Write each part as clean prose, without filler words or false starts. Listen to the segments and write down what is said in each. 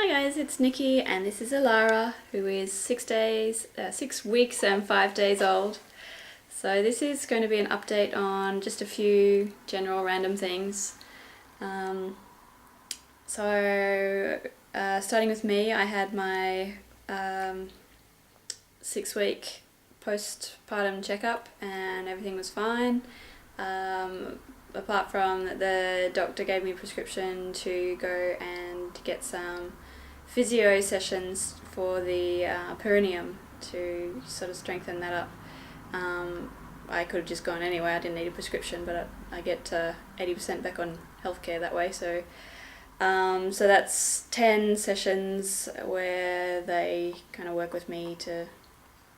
Hi guys, it's Nikki and this is Elara, who is 6 weeks and 5 days old. So this is going to be an update on just a few general random things. Starting with me, I had my 6-week postpartum checkup and everything was fine. Apart from that, the doctor gave me a prescription to go and get some physio sessions for the perineum to sort of strengthen that up. I could have just gone anyway, I didn't need a prescription, but I get 80% back on healthcare that way. So that's 10 sessions where they kind of work with me to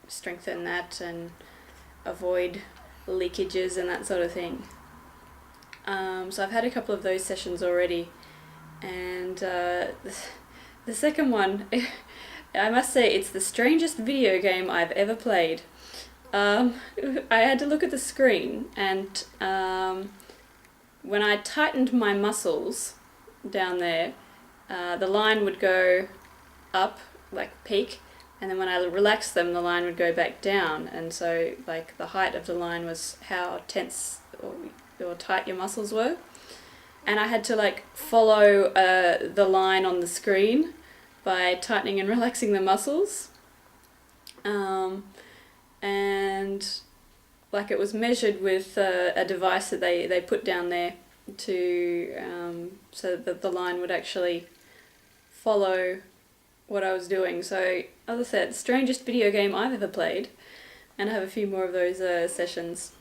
strengthen that and avoid leakages and that sort of thing. So I've had a couple of those sessions already, and the second one, I must say it's the strangest video game I've ever played. I had to look at the screen, and when I tightened my muscles down there, the line would go up, like peak, and then when I relaxed them, the line would go back down, and so like the height of the line was how tense or tight your muscles were, and I had to like follow the line on the screen by tightening and relaxing the muscles, and like it was measured with a device that they put down there to so that the line would actually follow what I was doing. So as I said, strangest video game I've ever played, and I have a few more of those sessions.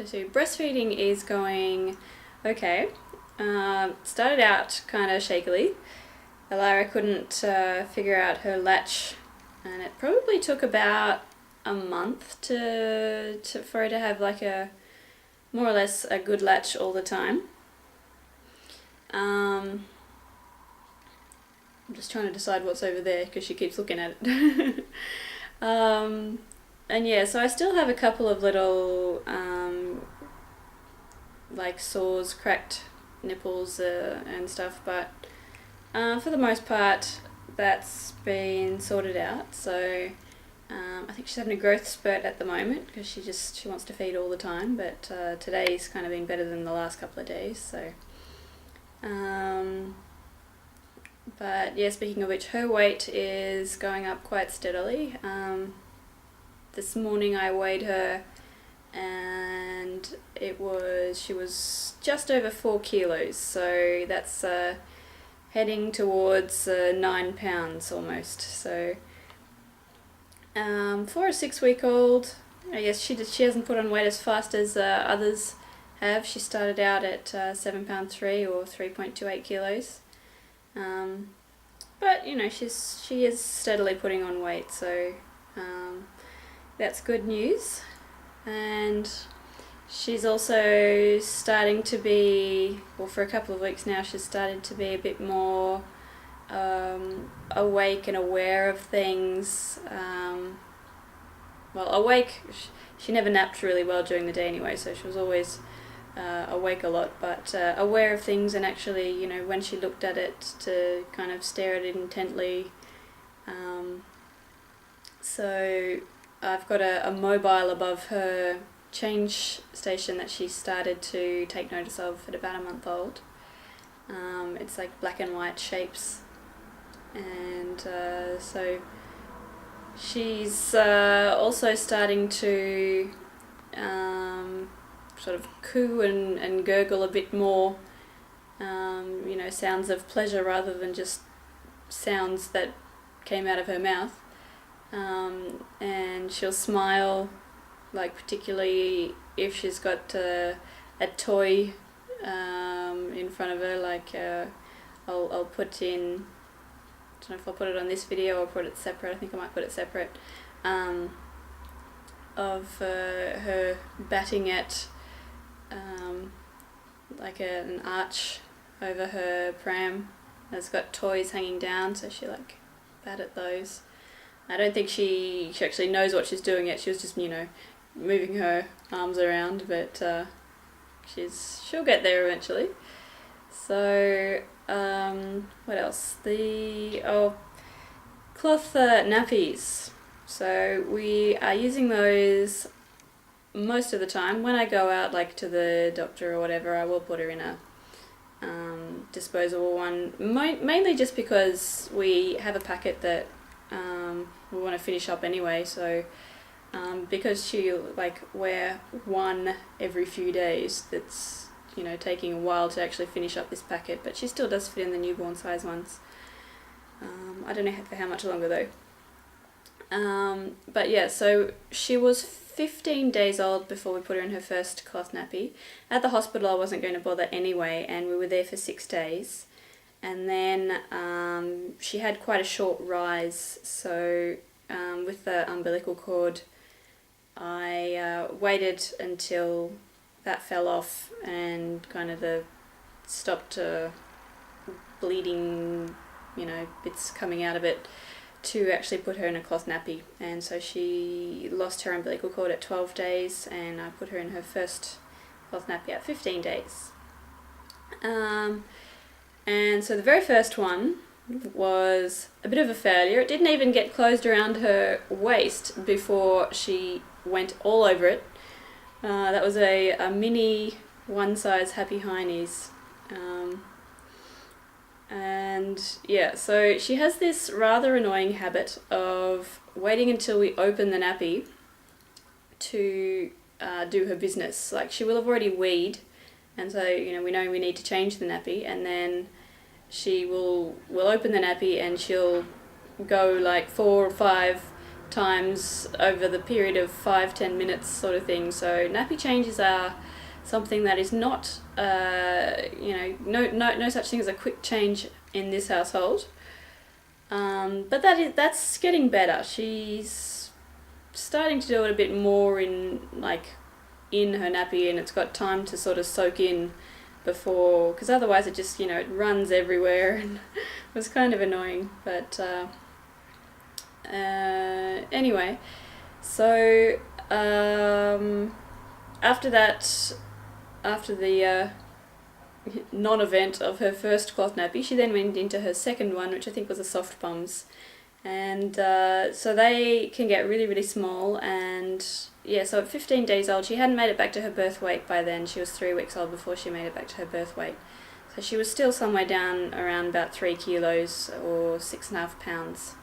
So breastfeeding is going okay. Started out kind of shakily. Elara couldn't figure out her latch, and it probably took about a month for her to have like a more or less a good latch all the time. I'm just trying to decide what's over there because she keeps looking at it. And yeah, so I still have a couple of little like sores, cracked nipples and stuff, but for the most part that's been sorted out. So I think she's having a growth spurt at the moment because she wants to feed all the time, but today's kind of been better than the last couple of days. So but yeah, speaking of which, her weight is going up quite steadily. This morning I weighed her and she was just over 4 kilos, so that's heading towards 9 pounds almost. So for a 6-week-old, I guess she hasn't put on weight as fast as others have. She started out at 7 pound 3 or 3.28 kilos. But you know, she is steadily putting on weight, so that's good news. And she's also starting to be, well, for a couple of weeks now, she's started to be a bit more awake and aware of things. Well, awake, she never napped really well during the day anyway, so she was always awake a lot, but aware of things, and actually, you know, when she looked at it, to kind of stare at it intently. So I've got a mobile above her change station that she started to take notice of at about a month old. It's like black and white shapes, and so she's also starting to sort of coo and gurgle a bit more, you know, sounds of pleasure rather than just sounds that came out of her mouth. And she'll smile, like particularly if she's got a toy in front of her, like I'll put in, I don't know if I'll put it on this video or put it separate. I think I might put it separate, of her batting at like an arch over her pram that's got toys hanging down, so she like bat at those. I don't think she actually knows what she's doing yet. She was just, you know, moving her arms around, but she'll get there eventually. So, what else? Cloth nappies. So we are using those most of the time. When I go out, like to the doctor or whatever, I will put her in a disposable one. Mainly just because we have a packet that we want to finish up anyway. So because she'll like wear one every few days, that's taking a while to actually finish up this packet. But she still does fit in the newborn size ones. I don't know for how much longer though. But yeah, so she was 15 days old before we put her in her first cloth nappy. At the hospital I wasn't going to bother anyway, and we were there for 6 days. And then she had quite a short rise, so with the umbilical cord I waited until that fell off and kind of stopped bleeding, bits coming out of it, to actually put her in a cloth nappy. And so she lost her umbilical cord at 12 days, and I put her in her first cloth nappy at 15 days. And so the very first one was a bit of a failure. It didn't even get closed around her waist before she went all over it. That was a mini one-size Happy Heinies. And yeah, so she has this rather annoying habit of waiting until we open the nappy to do her business. Like, she will have already weed, and so we know we need to change the nappy, and then she will open the nappy and she'll go like 4 or 5 times over the period of 5-10 minutes sort of thing. So nappy changes are something that is not no such thing as a quick change in this household, but that's getting better. She's starting to do it a bit more in her nappy, and it's got time to sort of soak in before, because otherwise it just it runs everywhere and it was kind of annoying. But anyway, so after the non-event of her first cloth nappy, she then went into her second one, which I think was a soft bums, and so they can get really, really small. And yeah, so at 15 days old, she hadn't made it back to her birth weight by then. She was 3 weeks old before she made it back to her birth weight, so she was still somewhere down around about 3 kilos or 6.5 pounds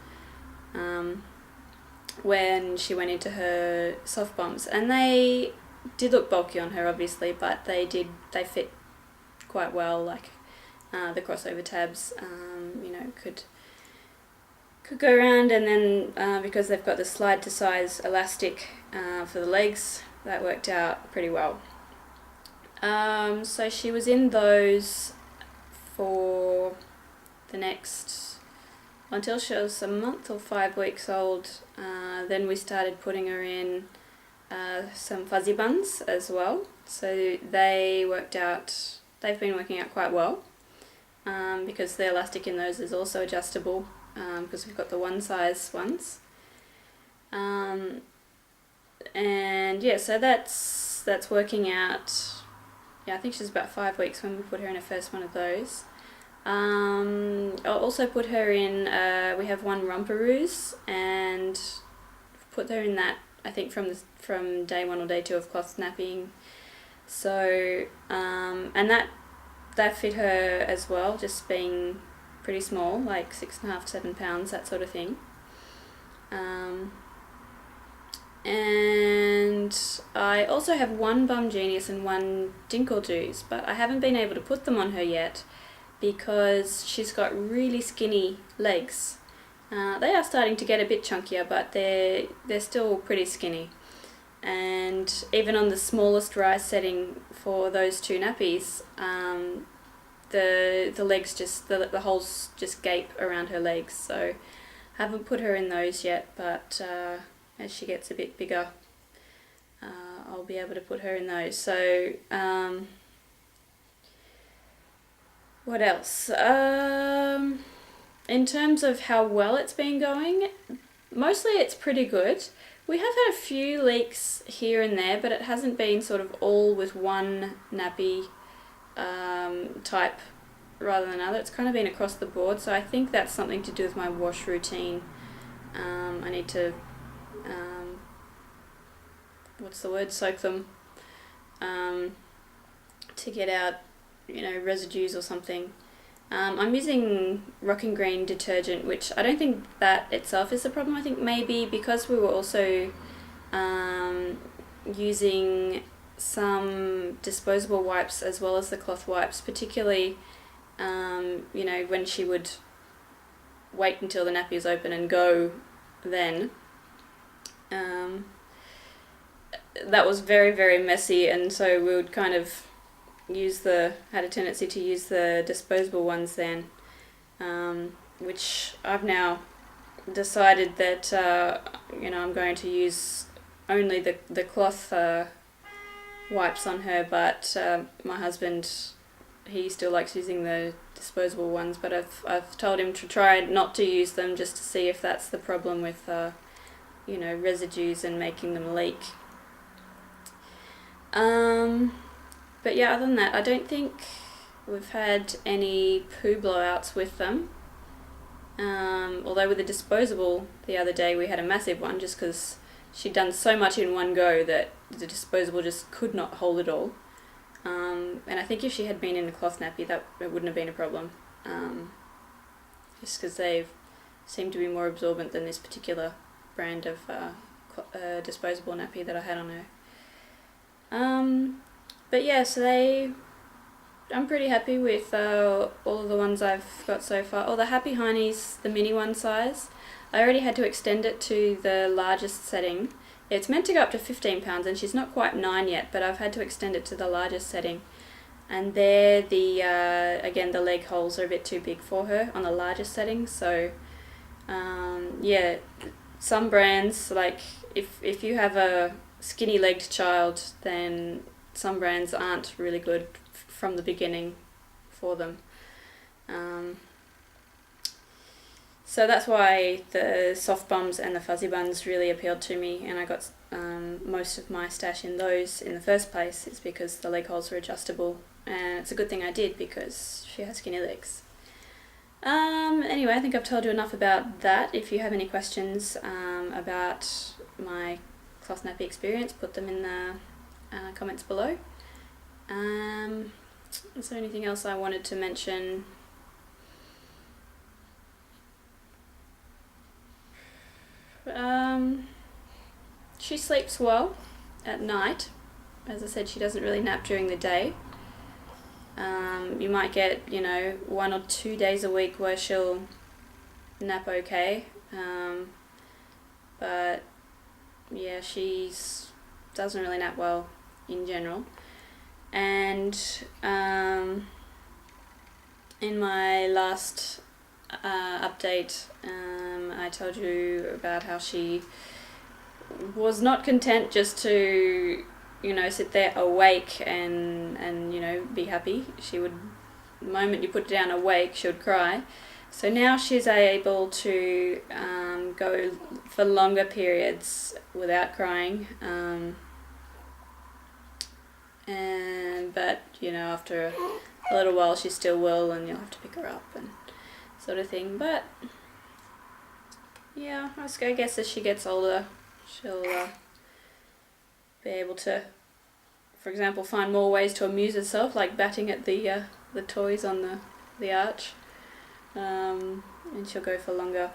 when she went into her soft bums. And they did look bulky on her, obviously, but they fit quite well. Like the crossover tabs, could go around, and then because they've got the slide to size elastic for the legs, that worked out pretty well. So she was in those for the next, until she was a month or 5 weeks old. Then we started putting her in some fuzzy buns as well. So they've been working out quite well, because the elastic in those is also adjustable, because we've got the one size ones. And yeah, so that's working out. Yeah, I think she's about 5 weeks when we put her in her first one of those. I'll also put her in, we have one Rumperoos, and put her in that, I think from day 1 or day 2 of cloth napping. So and that fit her as well, just being pretty small, like 6.5-7 pounds, that sort of thing. And I also have one Bum Genius and one Dinkeldoos, but I haven't been able to put them on her yet because she's got really skinny legs. They are starting to get a bit chunkier, but they're still pretty skinny. And even on the smallest rise setting for those 2 nappies, the legs the holes just gape around her legs. So I haven't put her in those yet, but as she gets a bit bigger, I'll be able to put her in those. So what else? In terms of how well it's been going, mostly it's pretty good. We have had a few leaks here and there, but it hasn't been sort of all with one nappy type rather than other. It's kind of been across the board, so I think that's something to do with my wash routine. I need to, soak them to get out, residues or something. I'm using Rocking Green detergent, which I don't think that itself is the problem. I think maybe because we were also using some disposable wipes as well as the cloth wipes, particularly, when she would wait until the nappy is open and go then. That was very, very messy, and so we would kind of had a tendency to use the disposable ones then, which I've now decided that, I'm going to use only the cloth wipes on her, but my husband, he still likes using the disposable ones, but I've told him to try not to use them just to see if that's the problem with, residues and making them leak. But yeah, other than that, I don't think we've had any poo blowouts with them. Although with the disposable the other day we had a massive one just because she'd done so much in one go that the disposable just could not hold it all. And I think if she had been in a cloth nappy, it wouldn't have been a problem. Just because they seem to be more absorbent than this particular brand of disposable nappy that I had on her. But yeah, so I'm pretty happy with all of the ones I've got so far. Oh, the Happy Heinies, the mini one size, I already had to extend it to the largest setting. It's meant to go up to 15 pounds and she's not quite 9 yet, but I've had to extend it to the largest setting. And there, again, the leg holes are a bit too big for her on the largest setting. So, yeah, some brands, like if you have a skinny-legged child, then some brands aren't really good from the beginning for them. So that's why the soft bums and the fuzzy buns really appealed to me, and I got most of my stash in those in the first place. It's because the leg holes were adjustable, and it's a good thing I did because she has skinny legs. Anyway, I think I've told you enough about that. If you have any questions about my cloth nappy experience, put them in the comments below. Is there anything else I wanted to mention? She sleeps well at night. As I said, she doesn't really nap during the day. You might get, 1 or 2 days a week where she'll nap okay. But yeah, she doesn't really nap well in general. And in my last update, I told you about how she was not content just to, sit there awake and be happy. She would, the moment you put her down awake, she would cry. So now she's able to go for longer periods without crying. But after a little while she still will, and you'll have to pick her up and sort of thing. But yeah, I guess as she gets older, she'll be able to, for example, find more ways to amuse herself, like batting at the toys on the arch, and she'll go for longer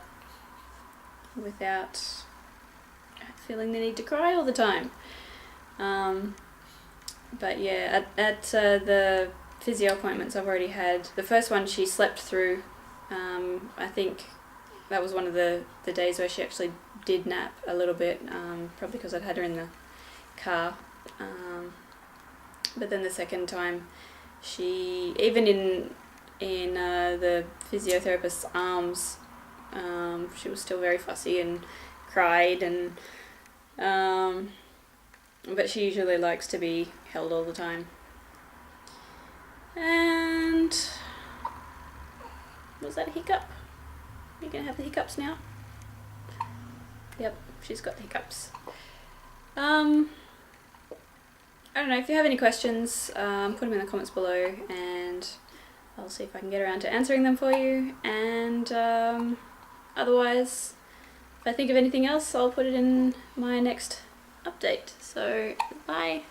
without feeling the need to cry all the time. But yeah, at the physio appointments I've already had, the first one she slept through. I think that was one of the days where she actually did nap a little bit, probably because I'd had her in the car. But then the second time, she, even in the physiotherapist's arms, she was still very fussy and cried, and but she usually likes to be held all the time. And was that a hiccup? You're gonna have the hiccups now? Yep, she's got the hiccups. I don't know, if you have any questions, put them in the comments below, and I'll see if I can get around to answering them for you, and otherwise, if I think of anything else, I'll put it in my next update. So, bye!